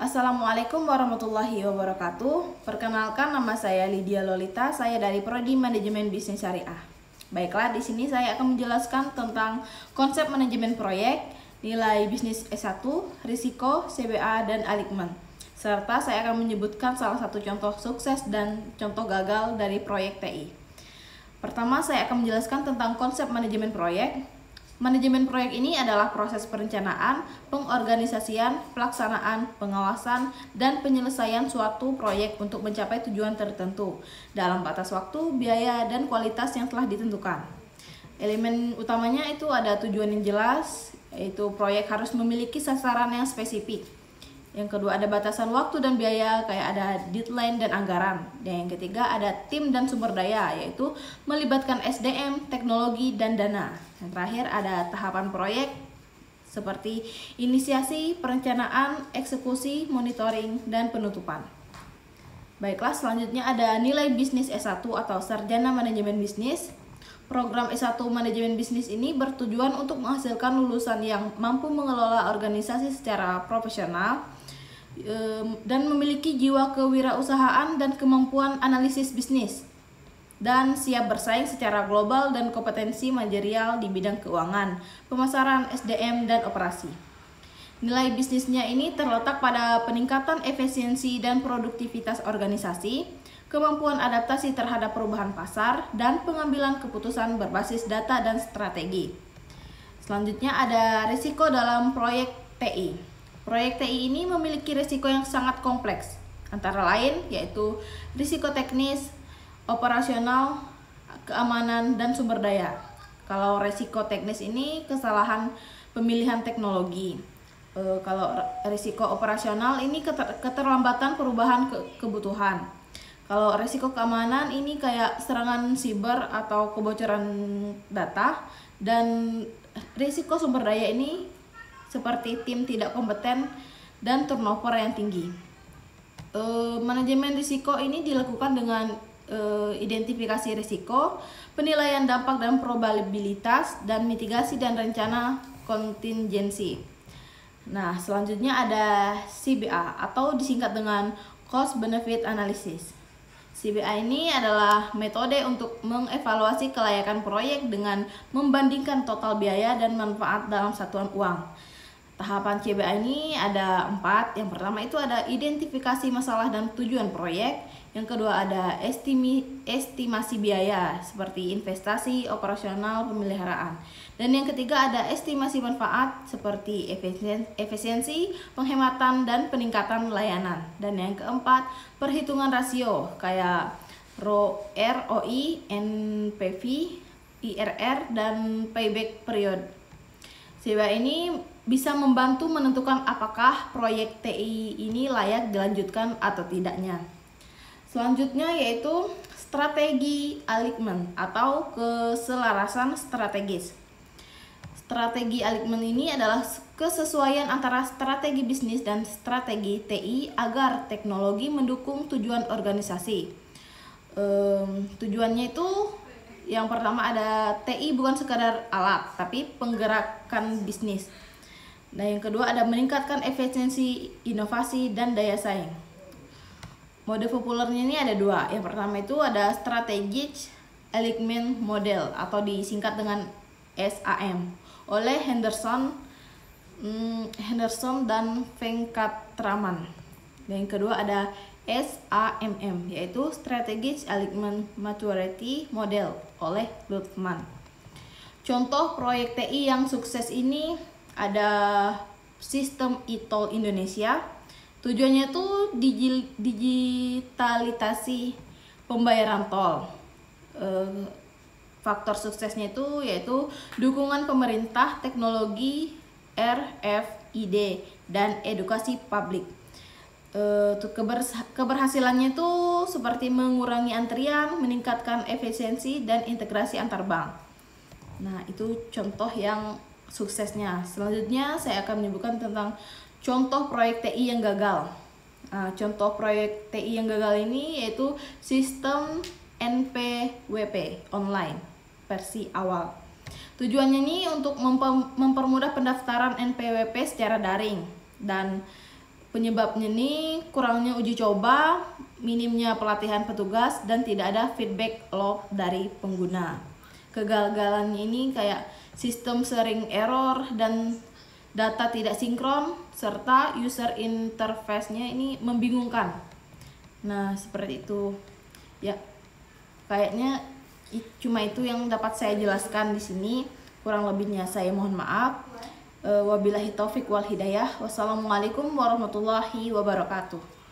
Assalamualaikum warahmatullahi wabarakatuh. Perkenalkan, nama saya Lydia Lolita. Saya dari Prodi Manajemen Bisnis Syariah. Baiklah, di sini saya akan menjelaskan tentang konsep manajemen proyek, nilai bisnis S1, risiko, CBA, dan alikmen. Serta saya akan menyebutkan salah satu contoh sukses dan contoh gagal dari proyek TI. Pertama, saya akan menjelaskan tentang konsep manajemen proyek. Manajemen proyek ini adalah proses perencanaan, pengorganisasian, pelaksanaan, pengawasan, dan penyelesaian suatu proyek untuk mencapai tujuan tertentu dalam batas waktu, biaya, dan kualitas yang telah ditentukan. Elemen utamanya itu ada tujuan yang jelas, yaitu proyek harus memiliki sasaran yang spesifik. Yang kedua ada batasan waktu dan biaya, kayak ada deadline dan anggaran. Dan yang ketiga ada tim dan sumber daya, yaitu melibatkan SDM, teknologi, dan dana. Yang terakhir ada tahapan proyek seperti inisiasi, perencanaan, eksekusi, monitoring, dan penutupan. Baiklah, selanjutnya ada nilai bisnis S1 atau Sarjana Manajemen Bisnis. Program S1 Manajemen Bisnis ini bertujuan untuk menghasilkan lulusan yang mampu mengelola organisasi secara profesional dan memiliki jiwa kewirausahaan dan kemampuan analisis bisnis, dan siap bersaing secara global dan kompetensi manajerial di bidang keuangan, pemasaran, SDM, dan operasi. Nilai bisnisnya ini terletak pada peningkatan efisiensi dan produktivitas organisasi, kemampuan adaptasi terhadap perubahan pasar, dan pengambilan keputusan berbasis data dan strategi. Selanjutnya ada risiko dalam proyek TI. Proyek TI ini memiliki risiko yang sangat kompleks, antara lain yaitu risiko teknis, operasional, keamanan, dan sumber daya. Kalau risiko teknis ini kesalahan pemilihan teknologi. Kalau risiko operasional ini keterlambatan perubahan kebutuhan. Kalau risiko keamanan ini kayak serangan siber atau kebocoran data, dan risiko sumber daya ini seperti tim tidak kompeten dan turnover yang tinggi. Manajemen risiko ini dilakukan dengan identifikasi risiko, penilaian dampak dan probabilitas, dan mitigasi dan rencana kontingensi. Nah, selanjutnya ada CBA atau disingkat dengan Cost Benefit Analysis. CBA ini adalah metode untuk mengevaluasi kelayakan proyek dengan membandingkan total biaya dan manfaat dalam satuan uang. Tahapan CBA ini ada 4. Yang pertama itu ada identifikasi masalah dan tujuan proyek. Yang kedua ada estimasi biaya seperti investasi, operasional, pemeliharaan. Dan yang ketiga ada estimasi manfaat seperti efisiensi, penghematan, dan peningkatan layanan. Dan yang keempat perhitungan rasio kayak ROI, NPV, IRR, dan payback period. CBA ini bisa membantu menentukan apakah proyek TI ini layak dilanjutkan atau tidaknya. Selanjutnya yaitu strategi alikmen atau keselarasan strategis. Strategi alikmen ini adalah kesesuaian antara strategi bisnis dan strategi TI agar teknologi mendukung tujuan organisasi. Tujuannya itu yang pertama ada TI bukan sekadar alat, tapi penggerakan bisnis. Nah, yang kedua ada meningkatkan efisiensi, inovasi, dan daya saing. Mode populernya ini ada 2. Yang pertama itu ada Strategic Alignment Model atau disingkat dengan SAM oleh Henderson dan Venkatraman. Dan yang kedua ada SAMM yaitu Strategic Alignment Maturity Model oleh Luthman. Contoh proyek TI yang sukses ini ada sistem e-tol Indonesia. Tujuannya itu digitalisasi pembayaran tol. Faktor suksesnya itu yaitu dukungan pemerintah, teknologi, RFID, dan edukasi publik. Keberhasilannya itu seperti mengurangi antrian, meningkatkan efisiensi, dan integrasi antar bank. Nah, itu contoh yang suksesnya. Selanjutnya saya akan menyebutkan tentang contoh proyek TI yang gagal. Nah, contoh proyek TI yang gagal ini yaitu sistem NPWP online versi awal. Tujuannya ini untuk mempermudah pendaftaran NPWP secara daring dan Penyebabnya nih kurangnya uji coba, minimnya pelatihan petugas, dan tidak ada feedback loop dari pengguna. Kegagalannya ini kayak sistem sering error dan data tidak sinkron, serta user interface-nya ini membingungkan. Nah, seperti itu. Ya, kayaknya cuma itu yang dapat saya jelaskan di sini. Kurang lebihnya saya mohon maaf. Wabillahi taufik wal hidayah. Wassalamualaikum warahmatullahi wabarakatuh.